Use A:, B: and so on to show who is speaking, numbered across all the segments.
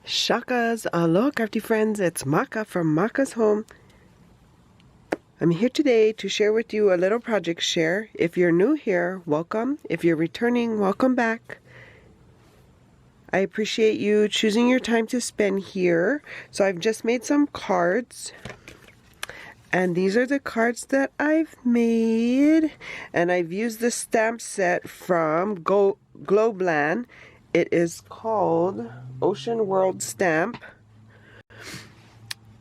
A: Shakas, aloha crafty friends, it's Maka from Makaz Home. I'm here today to share with you a little project share. If you're new here, welcome. If you're returning, welcome back. I appreciate you choosing your time to spend here. So I've just made some cards. And these are the cards that I've made. And I've used the stamp set from Globleland. It is called Ocean World Stamp.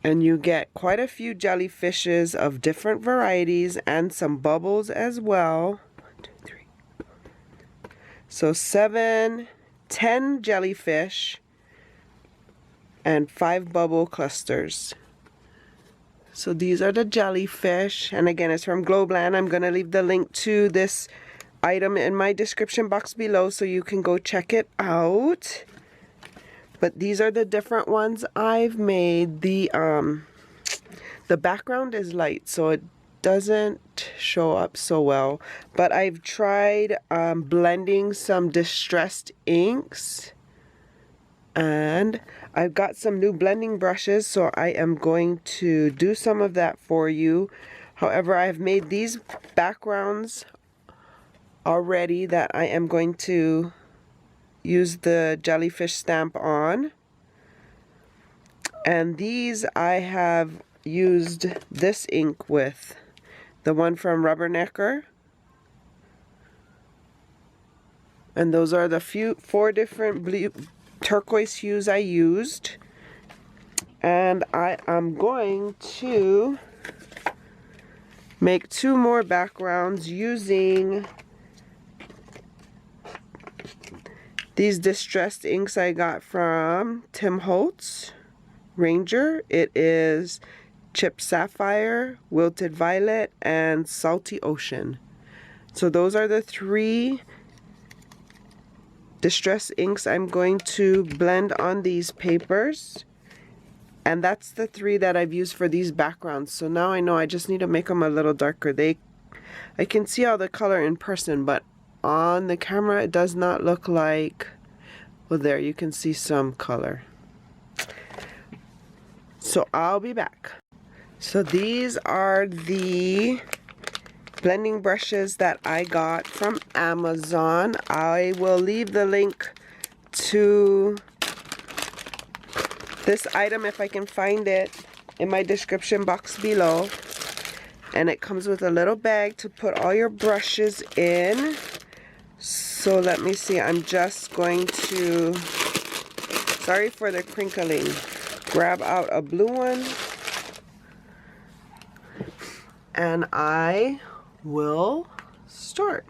A: And you get quite a few jellyfishes of different varieties and some bubbles as well. 1, 2, 3. So 10 jellyfish and 5 bubble clusters. So these are the jellyfish, and again, it's from Globleland. I'm going to leave the link to this item in my description box below so you can go check it out. But these are the different ones I've made. The background is light, so it doesn't show up so well. But I've tried blending some distressed inks. And I've got some new blending brushes, so I am going to do some of that for you. However, I've made these backgrounds already that I am going to use the jellyfish stamp on. And these I have used this ink with, the one from Rubbernecker. And those are the 4 different blue turquoise hues I used. And I am going to make 2 more backgrounds using these distressed inks I got from Tim Holtz Ranger. It is Chipped Sapphire, Wilted Violet, and Salty Ocean. So those are the 3 distress inks I'm going to blend on these papers, and that's the 3 that I've used for these backgrounds. So now I know I just need to make them a little darker. I can see all the color in person, but on the camera it does not look like, well, there you can see some color. So I'll be back. So these are the blending brushes that I got from Amazon. I will leave the link to this item, if I can find it, in my description box below. And it comes with a little bag to put all your brushes in. So let me see, I'm just going to, sorry for the crinkling, grab out a blue one, and I will start.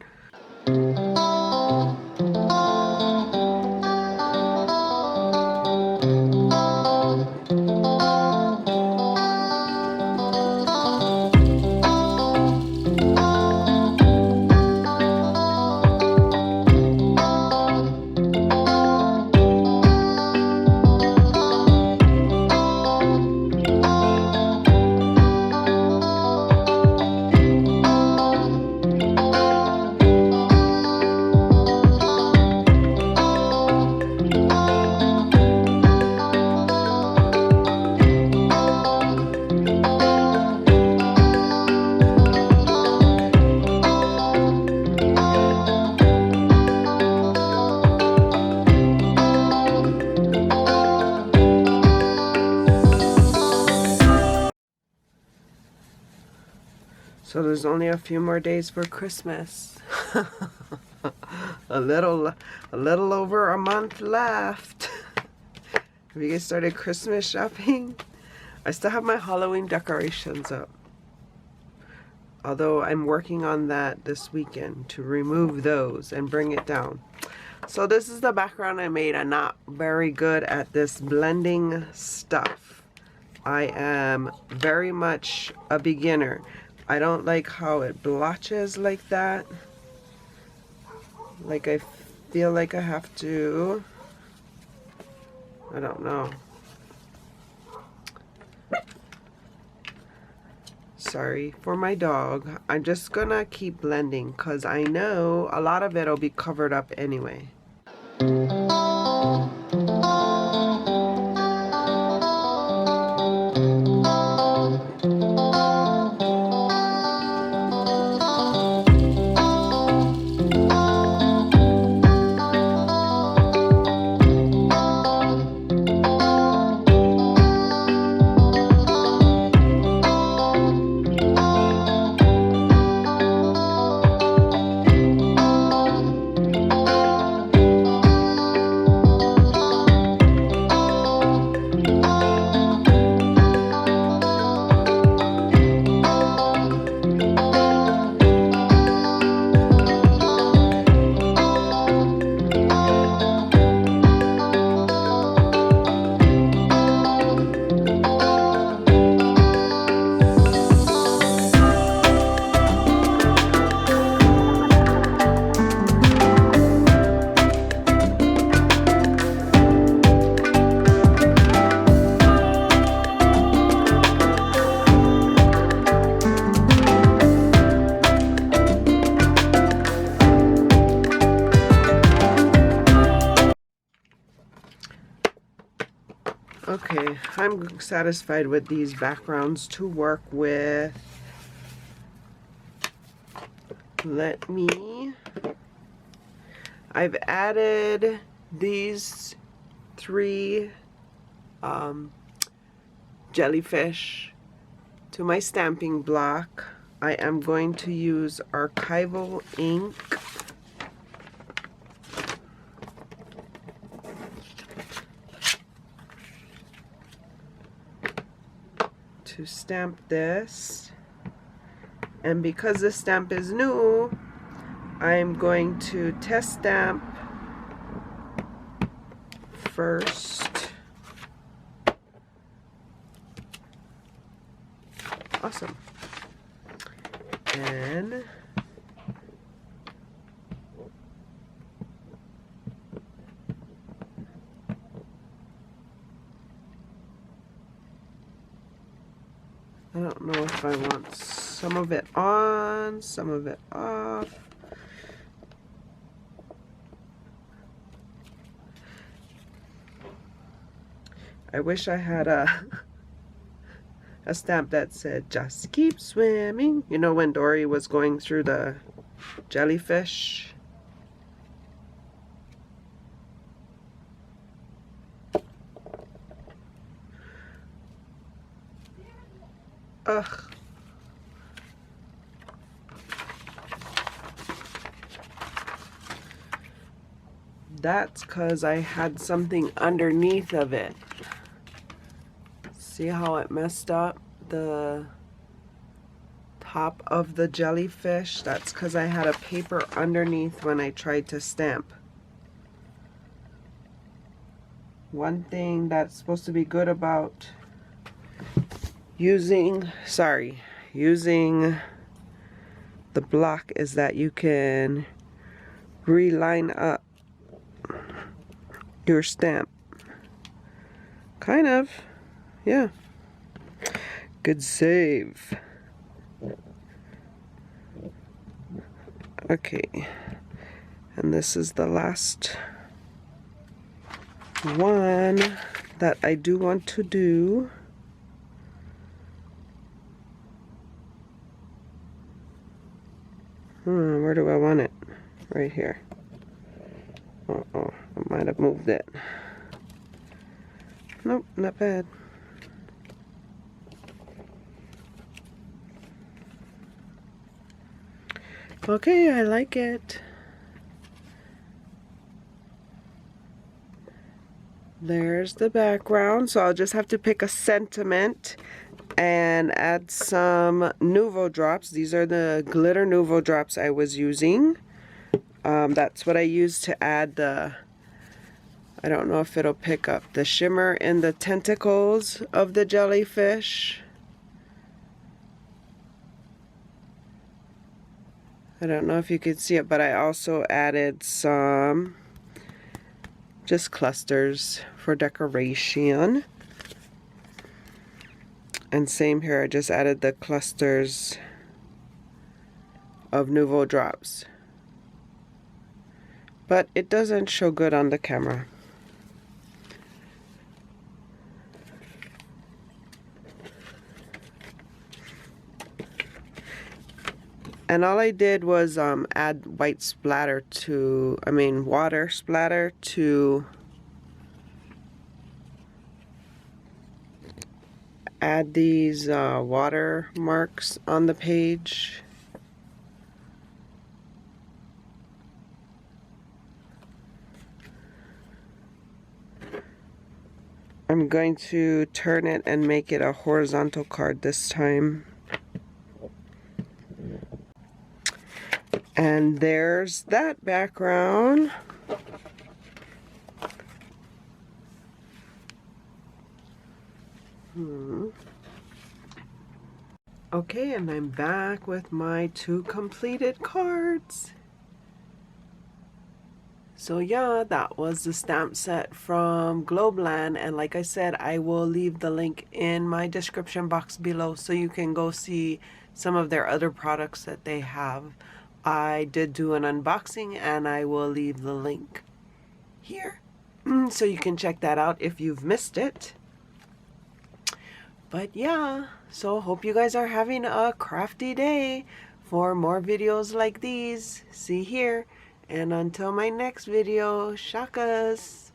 A: So there's only a few more days for Christmas. a little over a month left. Have you guys started Christmas shopping? I still have my Halloween decorations up. Although I'm working on that this weekend to remove those and bring it down. So this is the background I made. I'm not very good at this blending stuff. I am very much a beginner. I don't like how it blotches like that. Like I feel like I have to, I don't know. Sorry for my dog. I'm just gonna keep blending because I know a lot of it will be covered up anyway. Okay, I'm satisfied with these backgrounds to work with. I've added these 3 jellyfish to my stamping block. I am going to use archival ink to stamp this, and because this stamp is new, I'm going to test stamp first. Awesome. And I don't know if I want some of it on, some of it off. I wish I had a stamp that said, "Just keep swimming." You know, when Dory was going through the jellyfish. Ugh. That's because I had something underneath of it. See how it messed up the top of the jellyfish? That's because I had a paper underneath when I tried to stamp. One thing that's supposed to be good about using the block is that you can reline up your stamp. Kind of, yeah. Good save. Okay, and this is the last one that I do want to do. Where do I want it? Right here. Uh-oh, I might have moved it. Nope, not bad. Okay, I like it. There's the background, so I'll just have to pick a sentiment and add some Nuvo drops. These are the glitter Nuvo drops I was using. That's what I used to add the, I don't know if it'll pick up the shimmer in the tentacles of the jellyfish. I don't know if you can see it, but I also added some just clusters for decoration. And same here, I just added the clusters of Nuvo drops. But it doesn't show good on the camera. And all I did was add white splatter to, water splatter to add these water marks on the page. I'm going to turn it and make it a horizontal card this time. And there's that background. Okay, and I'm back with my 2 completed cards. So yeah, that was the stamp set from Globleland, and like I said, I will leave the link in my description box below so you can go see some of their other products that they have. I did do an unboxing and I will leave the link here so you can check that out if you've missed it. But yeah, so hope you guys are having a crafty day. For more videos like these, see here. And until my next video, shakas!